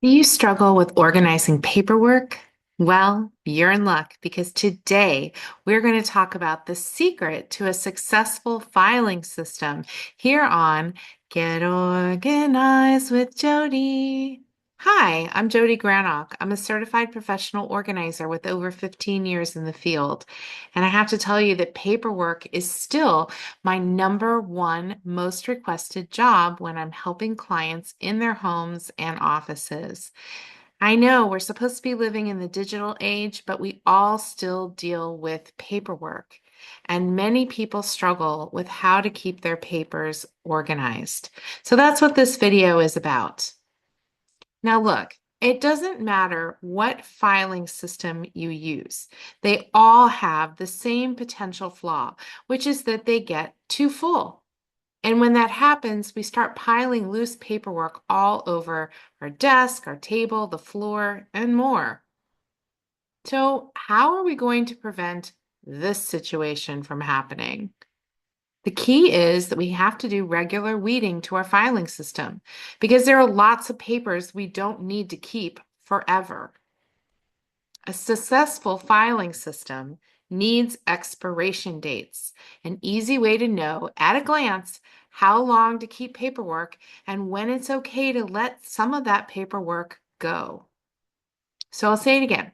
Do you struggle with organizing paperwork? Well, you're in luck because today we're going to talk about the secret to a successful filing system here on Get Organized with Jodi. Hi, I'm Jodi Granok. I'm a certified professional organizer with over 15 years in the field. And I have to tell you that paperwork is still my number one most requested job when I'm helping clients in their homes and offices. I know we're supposed to be living in the digital age, but we all still deal with paperwork. And many people struggle with how to keep their papers organized. So that's what this video is about. Now, look, it doesn't matter what filing system you use. They all have the same potential flaw, which is that they get too full. And when that happens, we start piling loose paperwork all over our desk, our table, the floor, and more. So, how are we going to prevent this situation from happening? The key is that we have to do regular weeding to our filing system because there are lots of papers we don't need to keep forever. A successful filing system needs expiration dates, an easy way to know at a glance how long to keep paperwork and when it's okay to let some of that paperwork go. So I'll say it again.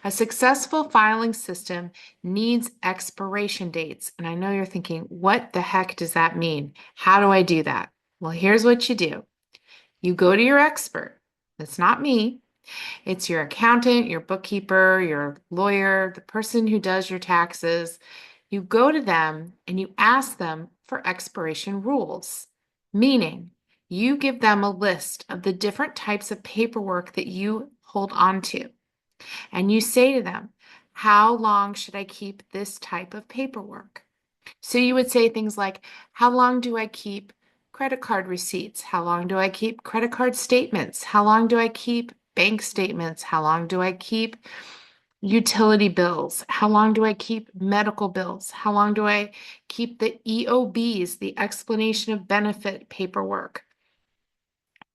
A successful filing system needs expiration dates. And I know you're thinking, what the heck does that mean? How do I do that? Well, here's what you do. You go to your expert. It's not me. It's your accountant, your bookkeeper, your lawyer, the person who does your taxes. You go to them and you ask them for expiration rules, meaning you give them a list of the different types of paperwork that you hold on to. And you say to them, how long should I keep this type of paperwork? So you would say things like, how long do I keep credit card receipts? How long do I keep credit card statements? How long do I keep bank statements? How long do I keep utility bills? How long do I keep medical bills? How long do I keep the EOBs, the explanation of benefit paperwork?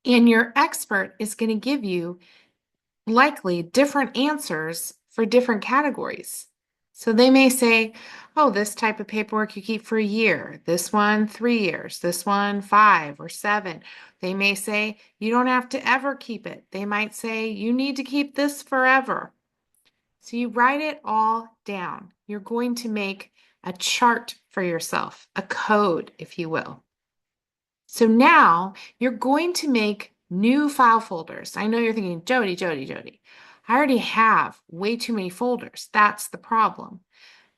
And your expert is going to give you likely different answers for different categories. So they may say, oh, this type of paperwork you keep for a year, this one 3 years, this one 5 or 7. They may say you don't have to ever keep it. They might say you need to keep this forever. So you write it all down. You're going to make a chart for yourself, a code, if you will. So now you're going to make new file folders. I know you're thinking, Jodi, Jodi, Jodi. I already have way too many folders. That's the problem.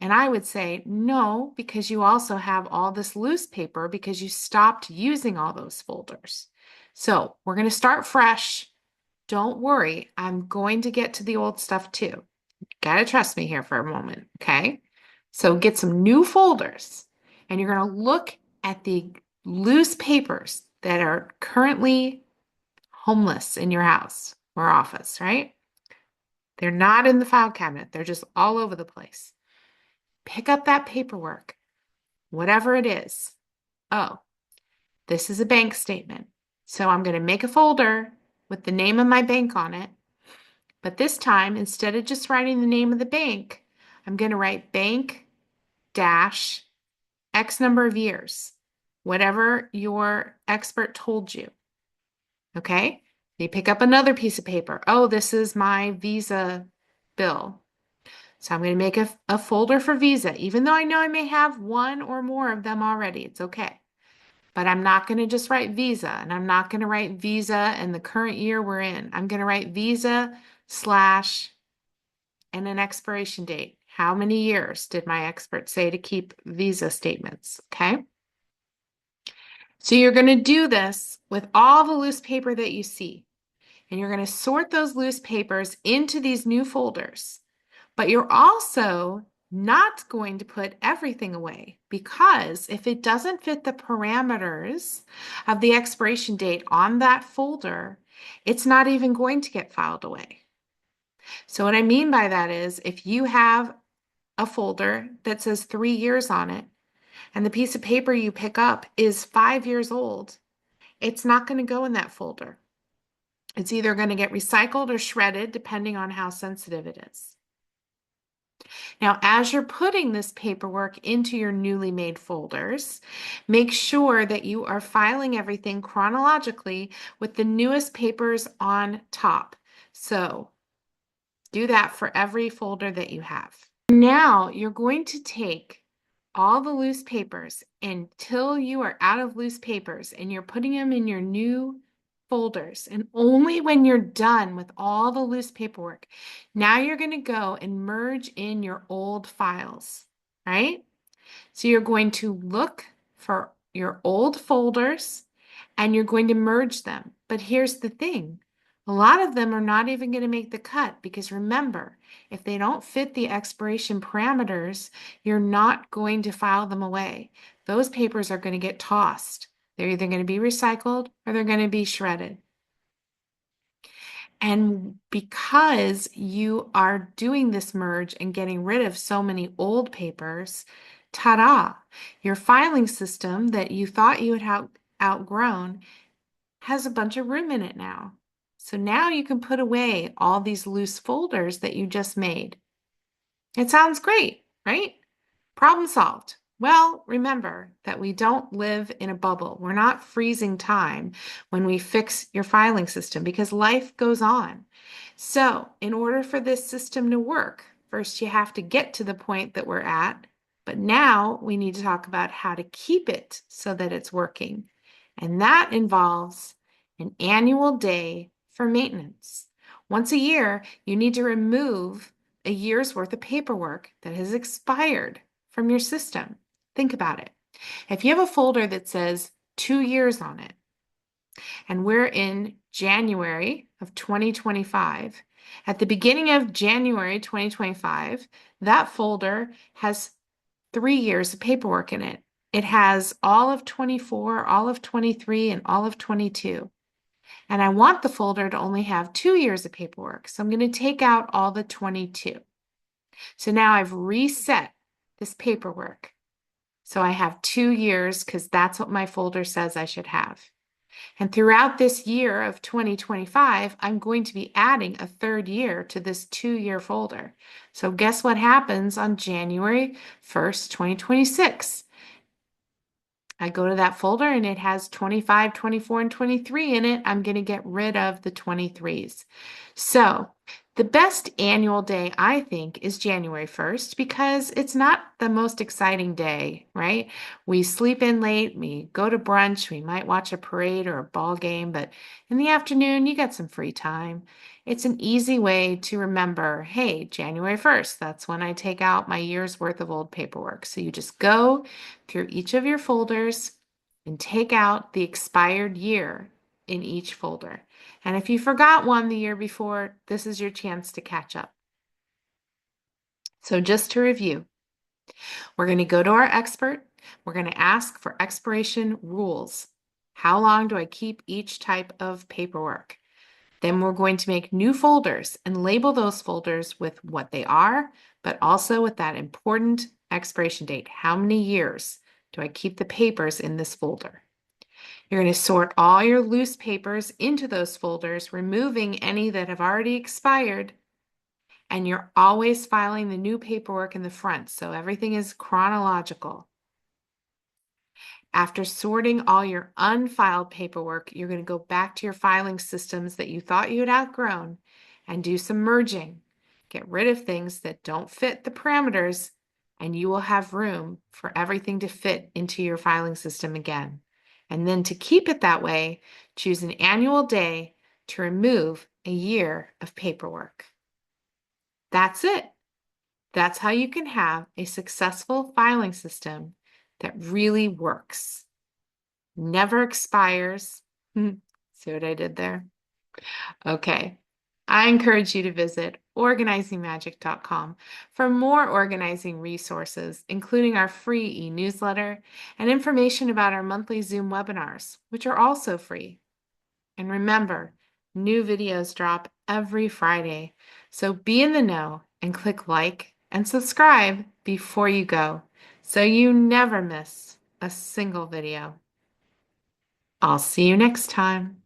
And I would say, no, because you also have all this loose paper because you stopped using all those folders. So we're going to start fresh. Don't worry. I'm going to get to the old stuff too. Gotta trust me here for a moment, okay? So get some new folders and you're going to look at the loose papers that are currently homeless in your house or office, right? They're not in the file cabinet, they're just all over the place. Pick up that paperwork, whatever it is. Oh, this is a bank statement. So I'm going to make a folder with the name of my bank on it. But this time, instead of just writing the name of the bank, I'm going to write bank dash X number of years, whatever your expert told you. Okay? You pick up another piece of paper. Oh, this is my Visa bill. So I'm going to make a folder for Visa, even though I know I may have one or more of them already. It's okay. But I'm not going to just write Visa, and I'm not going to write Visa and the current year we're in. I'm going to write Visa slash and an expiration date. How many years did my expert say to keep Visa statements? Okay. So you're going to do this with all the loose paper that you see, and you're going to sort those loose papers into these new folders. But you're also not going to put everything away because if it doesn't fit the parameters of the expiration date on that folder, it's not even going to get filed away. So what I mean by that is if you have a folder that says 3 years on it, and the piece of paper you pick up is 5 years old, it's not going to go in that folder. It's either going to get recycled or shredded, depending on how sensitive it is. Now, as you're putting this paperwork into your newly made folders, make sure that you are filing everything chronologically with the newest papers on top. So do that for every folder that you have. Now you're going to take all the loose papers until you are out of loose papers, and you're putting them in your new folders. And only when you're done with all the loose paperwork, now you're going to go and merge in your old files, right? So you're going to look for your old folders and you're going to merge them. But here's the thing. A lot of them are not even going to make the cut because remember, if they don't fit the expiration parameters, you're not going to file them away. Those papers are going to get tossed. They're either going to be recycled or they're going to be shredded. And because you are doing this merge and getting rid of so many old papers, ta-da, your filing system that you thought you had outgrown has a bunch of room in it now. So now you can put away all these loose folders that you just made. It sounds great, right? Problem solved. Well, remember that we don't live in a bubble. We're not freezing time when we fix your filing system because life goes on. So, in order for this system to work, first you have to get to the point that we're at, but now we need to talk about how to keep it so that it's working. And that involves an annual day for maintenance. Once a year, you need to remove a year's worth of paperwork that has expired from your system. Think about it. If you have a folder that says 2 years on it, and we're in January of 2025, at the beginning of January 2025, that folder has 3 years of paperwork in it. It has all of 24, all of 23, and all of 22. And I want the folder to only have 2 years of paperwork. So I'm going to take out all the 22. So now I've reset this paperwork. So I have 2 years because that's what my folder says I should have. And throughout this year of 2025, I'm going to be adding a 3rd year to this 2-year folder. So guess what happens on January 1st, 2026? I go to that folder and it has 25, 24, and 23 in it. I'm going to get rid of the 23s. So the best annual day, I think, is January 1st because it's not the most exciting day, right? We sleep in late, we go to brunch, we might watch a parade or a ball game, but in the afternoon, you get some free time. It's an easy way to remember, hey, January 1st, that's when I take out my year's worth of old paperwork. So you just go through each of your folders and take out the expired year in each folder. And if you forgot one the year before, this is your chance to catch up. So just to review, we're going to go to our expert. We're going to ask for expiration rules. How long do I keep each type of paperwork? Then we're going to make new folders and label those folders with what they are, but also with that important expiration date. How many years do I keep the papers in this folder? You're going to sort all your loose papers into those folders, removing any that have already expired. And you're always filing the new paperwork in the front, so everything is chronological. After sorting all your unfiled paperwork, you're going to go back to your filing systems that you thought you had outgrown and do some merging. Get rid of things that don't fit the parameters, and you will have room for everything to fit into your filing system again. And then to keep it that way, choose an annual day to remove a year of paperwork. That's it. That's how you can have a successful filing system that really works. Never expires. See what I did there? Okay. I encourage you to visit organizingmagic.com for more organizing resources, including our free e-newsletter and information about our monthly Zoom webinars, which are also free. And remember, new videos drop every Friday, so be in the know and click like and subscribe before you go so you never miss a single video. I'll see you next time.